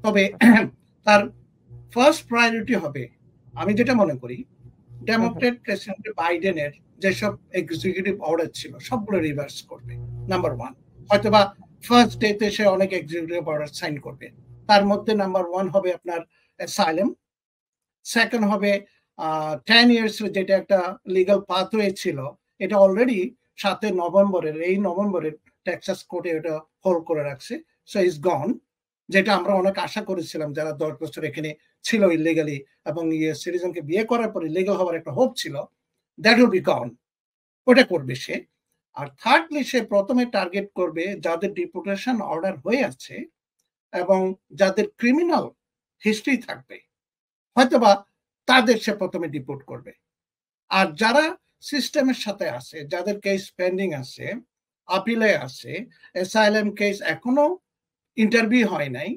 তবে তার first priority হবে, আমি যেটা মনে করি, ডেমোক্রেট প্রেসিডেন্ট বাইডেনের যেসব এক্সিকিউটিভ অর্ডার ছিল সবগুলো রিভার্স করবে। নাম্বার 1, হয়তোবা ফার্স্ট ডেতে সে অনেক এক্সিকিউটিভ অর্ডার সাইন করবে। তার মধ্যে নাম্বার 1 হবে আপনার অ্যাসাইলাম, সেকেন্ড হবে 10 ইয়ার্স যেটা একটা লিগ্যাল পাথওয়ে ছিল, এটা অলরেডি 7 নভেম্বরের টেক্সাস কোর্টে এটা হোল্ড করে রাখছে, সো ইজ গন, যেটা আমরা অনেক আশা করেছিলাম যারা 10 বছর এখানে ছিল ইলিগালি এবং ইউএস সিটিজেনকে বিয়ে করার পরে লিগ্যাল হওয়ার একটা হোপ ছিল, দ্যাট উইল বি গন, ওটা করবে সে। আর থার্ডলি সে প্রথমে টার্গেট করবে যাদের ডিপোর্টেশন অর্ডার হয়ে আছে এবং যাদের ক্রিমিনাল হিস্ট্রি থাকবে, হয়তোবা তাদের সে প্রথমে ডিপোর্ট করবে। আর যারা সিস্টেমের সাথে আছে, যাদের কেস পেন্ডিং আছে, আপিলে আছে, অ্যাসাইলাম কেস এখনো ইন্টারভিউ হয় নাই,